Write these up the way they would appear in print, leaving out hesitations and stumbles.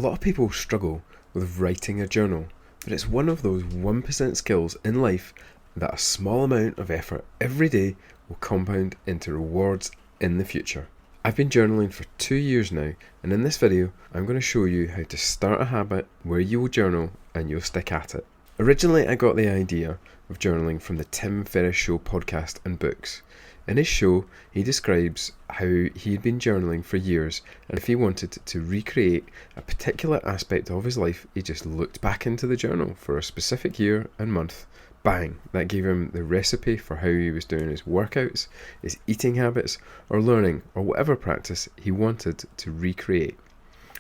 lot of people struggle with writing a journal, but it's one of those 1% skills in life that a small amount of effort every day will compound into rewards in the future. I've been journaling for 2 years now, and in this video I'm going to show you how to start a habit where you will journal and you'll stick at it. Originally I got the idea of journaling from the Tim Ferriss Show podcast and books. In his show, he describes how he had been journaling for years, and if he wanted to recreate a particular aspect of his life, he just looked back into the journal for a specific year and month. Bang! That gave him the recipe for how he was doing his workouts, his eating habits, or learning, or whatever practice he wanted to recreate.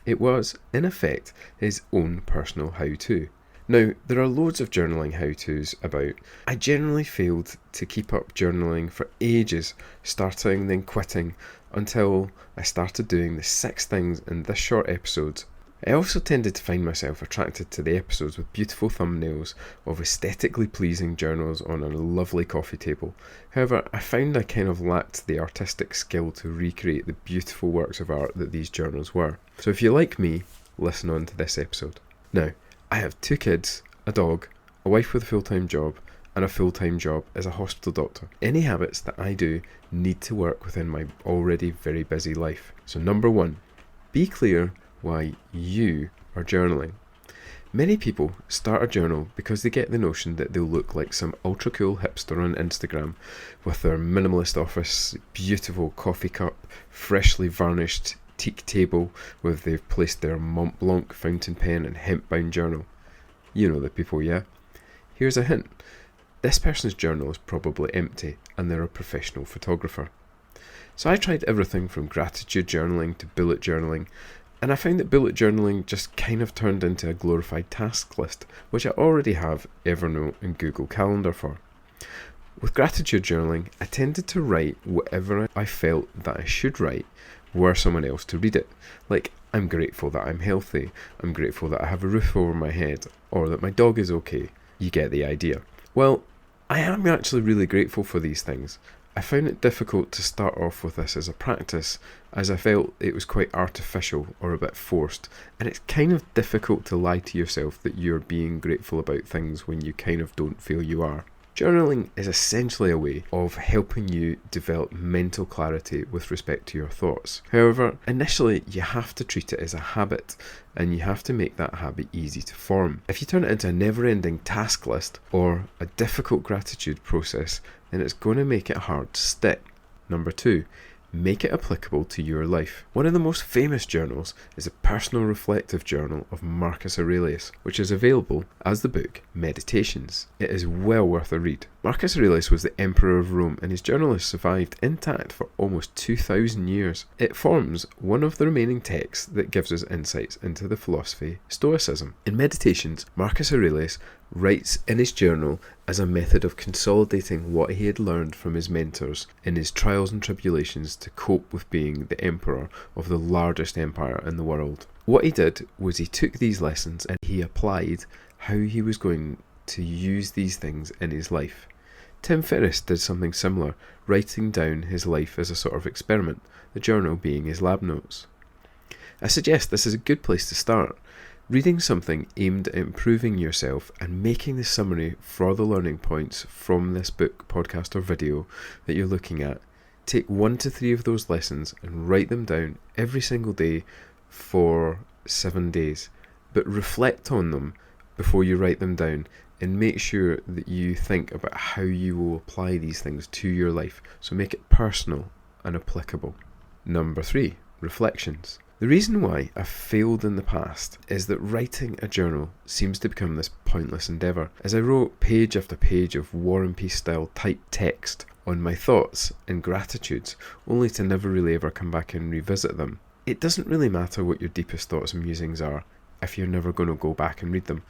It was, in effect, his own personal how-to. Now, there are loads of journaling how-tos about. I generally failed to keep up journaling for ages, starting then quitting, until I started doing the 6 things in this short episode. I also tended to find myself attracted to the episodes with beautiful thumbnails of aesthetically pleasing journals on a lovely coffee table. However, I found I kind of lacked the artistic skill to recreate the beautiful works of art that these journals were. So if you like me, listen on to this episode. Now, I have 2 kids, a dog, a wife with a full-time job, and a full-time job as a hospital doctor. Any habits that I do need to work within my already very busy life. So number 1, be clear why you are journaling. Many people start a journal because they get the notion that they'll look like some ultra cool hipster on Instagram with their minimalist office, beautiful coffee cup, freshly varnished teak table where they've placed their Mont Blanc fountain pen and hemp-bound journal. You know the people, yeah? Here's a hint. This person's journal is probably empty and they're a professional photographer. So I tried everything from gratitude journaling to bullet journaling, and I found that bullet journaling just kind of turned into a glorified task list, which I already have Evernote and Google Calendar for. With gratitude journaling, I tended to write whatever I felt that I should write were someone else to read it. Like, I'm grateful that I'm healthy, I'm grateful that I have a roof over my head, or that my dog is okay. You get the idea. Well, I am actually really grateful for these things. I found it difficult to start off with this as a practice, as I felt it was quite artificial or a bit forced, and it's kind of difficult to lie to yourself that you're being grateful about things when you kind of don't feel you are. Journaling is essentially a way of helping you develop mental clarity with respect to your thoughts. However, initially you have to treat it as a habit, and you have to make that habit easy to form. If you turn it into a never-ending task list or a difficult gratitude process, then it's going to make it hard to stick. Number 2, make it applicable to your life. One of the most famous journals is a personal reflective journal of Marcus Aurelius, which is available as the book Meditations. It is well worth a read. Marcus Aurelius was the emperor of Rome, and his journal has survived intact for almost 2,000 years. It forms one of the remaining texts that gives us insights into the philosophy Stoicism. In Meditations, Marcus Aurelius writes in his journal as a method of consolidating what he had learned from his mentors in his trials and tribulations to cope with being the emperor of the largest empire in the world. What he did was he took these lessons and he applied how he was going to use these things in his life. Tim Ferriss did something similar, writing down his life as a sort of experiment, the journal being his lab notes. I suggest this is a good place to start. Reading something aimed at improving yourself and making the summary for the learning points from this book, podcast or video that you're looking at. Take 1 to 3 of those lessons and write them down every single day for 7 days. But reflect on them before you write them down, and make sure that you think about how you will apply these things to your life. So make it personal and applicable. Number 3, reflections. The reason why I've failed in the past is that writing a journal seems to become this pointless endeavour, as I wrote page after page of War and Peace style typed text on my thoughts and gratitudes, only to never really ever come back and revisit them. It doesn't really matter what your deepest thoughts and musings are if you're never going to go back and read them,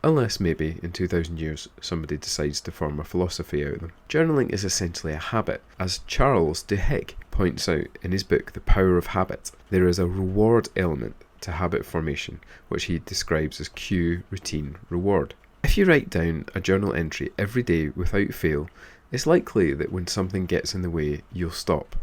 unless maybe in 2,000 years somebody decides to form a philosophy out of them. Journaling is essentially a habit, as Charles Duhigg points out in his book The Power of Habit. There is a reward element to habit formation, which he describes as cue, routine, reward. If you write down a journal entry every day without fail, it's likely that when something gets in the way, you'll stop.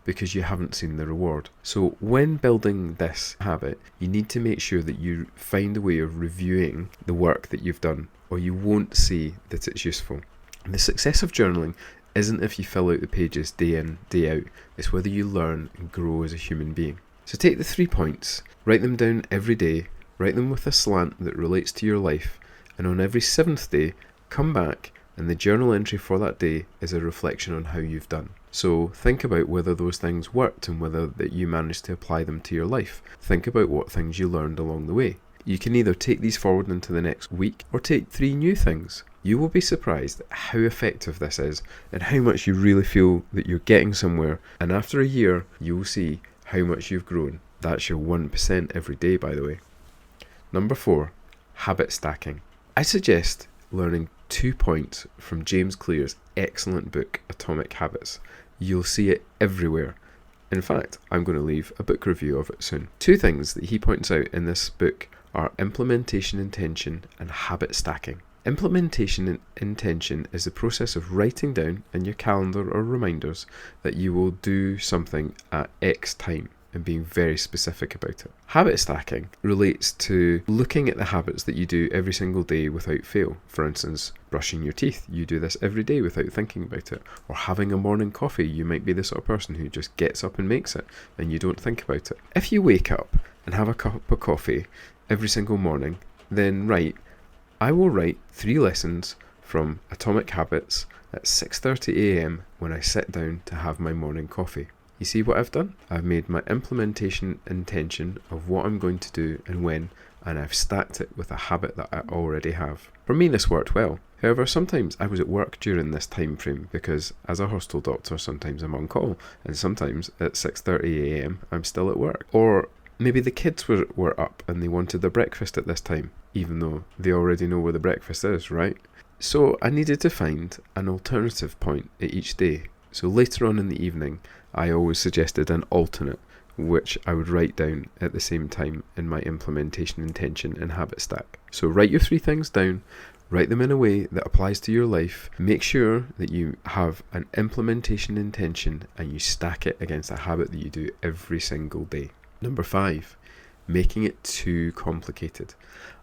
because you haven't seen the reward. So when building this habit, you need to make sure that you find a way of reviewing the work that you've done, or you won't see that it's useful. And the success of journaling isn't if you fill out the pages day in, day out. It's whether you learn and grow as a human being. So take the 3 points, write them down every day, write them with a slant that relates to your life, and on every 7th day, come back and the journal entry for that day is a reflection on how you've done. So think about whether those things worked and whether that you managed to apply them to your life. Think about what things you learned along the way. You can either take these forward into the next week or take 3 new things. You will be surprised at how effective this is and how much you really feel that you're getting somewhere, and after a year you will see how much you've grown. That's your 1% every day, by the way. Number 4, habit stacking. I suggest learning 2 points from James Clear's excellent book, Atomic Habits. You'll see it everywhere. In fact, I'm going to leave a book review of it soon. 2 things that he points out in this book are implementation intention and habit stacking. Implementation intention is the process of writing down in your calendar or reminders that you will do something at X time and being very specific about it. Habit stacking relates to looking at the habits that you do every single day without fail. For instance, brushing your teeth. You do this every day without thinking about it. Or having a morning coffee. You might be the sort of person who just gets up and makes it and you don't think about it. If you wake up and have a cup of coffee every single morning, then I will write 3 lessons from Atomic Habits at 6:30 a.m. when I sit down to have my morning coffee. You see what I've done? I've made my implementation intention of what I'm going to do and when, and I've stacked it with a habit that I already have. For me, this worked well. However, sometimes I was at work during this time frame because as a hostel doctor, sometimes I'm on call, and sometimes at 6:30 a.m. I'm still at work. Or maybe the kids were up and they wanted their breakfast at this time, even though they already know where the breakfast is, right? So I needed to find an alternative point at each day. So later on in the evening, I always suggested an alternate, which I would write down at the same time in my implementation intention and habit stack. So write your 3 things down, write them in a way that applies to your life, make sure that you have an implementation intention and you stack it against a habit that you do every single day. Number 5, making it too complicated.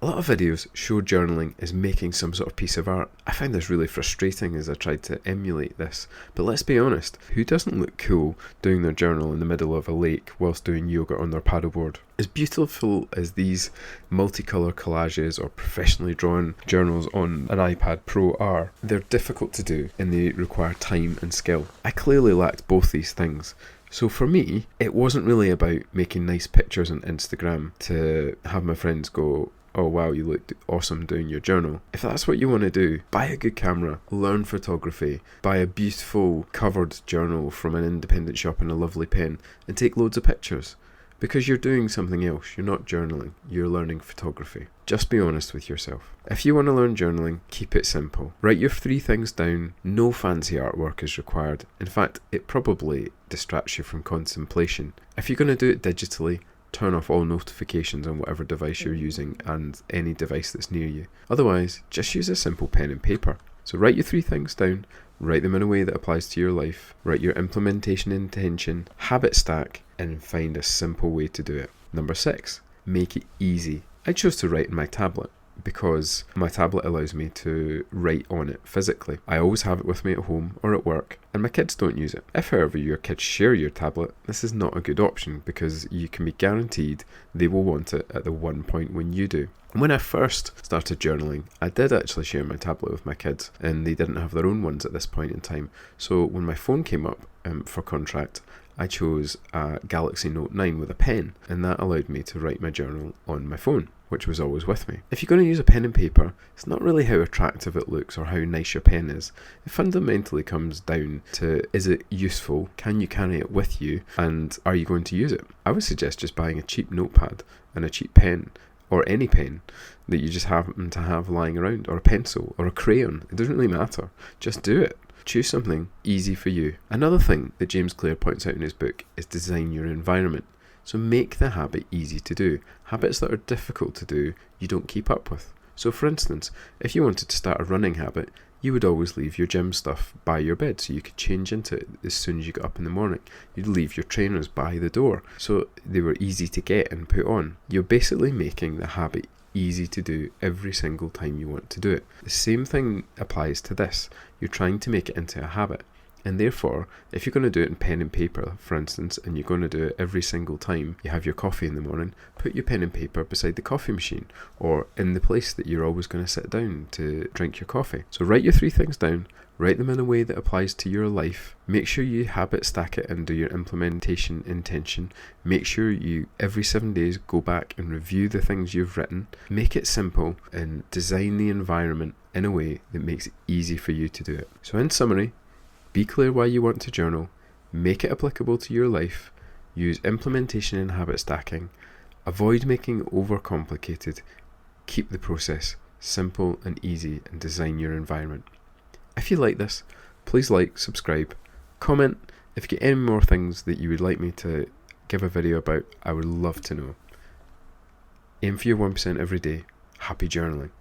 A lot of videos show journaling as making some sort of piece of art. I find this really frustrating as I tried to emulate this. But let's be honest, who doesn't look cool doing their journal in the middle of a lake whilst doing yoga on their paddleboard? As beautiful as these multicolour collages or professionally drawn journals on an iPad Pro are, they're difficult to do and they require time and skill. I clearly lacked both these things. So for me, it wasn't really about making nice pictures on Instagram to have my friends go, oh wow, you look awesome doing your journal. If that's what you want to do, buy a good camera, learn photography, buy a beautiful covered journal from an independent shop and a lovely pen, and take loads of pictures. Because you're doing something else, you're not journaling, you're learning photography. Just be honest with yourself. If you want to learn journaling, keep it simple. Write your 3 things down, no fancy artwork is required. In fact, it probably distracts you from contemplation. If you're going to do it digitally, turn off all notifications on whatever device you're using and any device that's near you. Otherwise, just use a simple pen and paper. So write your 3 things down, write them in a way that applies to your life, write your implementation intention, habit stack, and find a simple way to do it. Number 6, make it easy. I chose to write in my tablet because my tablet allows me to write on it physically. I always have it with me at home or at work, and my kids don't use it. If, however, your kids share your tablet, this is not a good option because you can be guaranteed they will want it at the one point when you do. When I first started journaling, I did actually share my tablet with my kids, and they didn't have their own ones at this point in time. So when my phone came up for contract, I chose a Galaxy Note 9 with a pen, and that allowed me to write my journal on my phone, which was always with me. If you're going to use a pen and paper, it's not really how attractive it looks or how nice your pen is. It fundamentally comes down to, is it useful? Can you carry it with you? And are you going to use it? I would suggest just buying a cheap notepad and a cheap pen, or any pen that you just happen to have lying around, or a pencil or a crayon. It doesn't really matter. Just do it. Choose something easy for you. Another thing that James Clear points out in his book is design your environment. So make the habit easy to do. Habits that are difficult to do, you don't keep up with. So for instance, if you wanted to start a running habit, You would always leave your gym stuff by your bed so you could change into it as soon as you got up in the morning. You'd leave your trainers by the door so they were easy to get and put on. You're basically making the habit easy to do every single time you want to do it. The same thing applies to this. You're trying to make it into a habit. And therefore, if you're going to do it in pen and paper, for instance, and you're going to do it every single time you have your coffee in the morning, put your pen and paper beside the coffee machine or in the place that you're always going to sit down to drink your coffee. So write your 3 things down, write them in a way that applies to your life. Make sure you habit stack it and do your implementation intention. Make sure you, every 7 days, go back and review the things you've written. Make it simple and design the environment in a way that makes it easy for you to do it. So in summary, be clear why you want to journal, make it applicable to your life, use implementation and habit stacking, avoid making it overcomplicated, keep the process simple and easy, and design your environment. If you like this, please like, subscribe, comment. If you get any more things that you would like me to give a video about, I would love to know. Aim for your 1% every day. Happy journaling.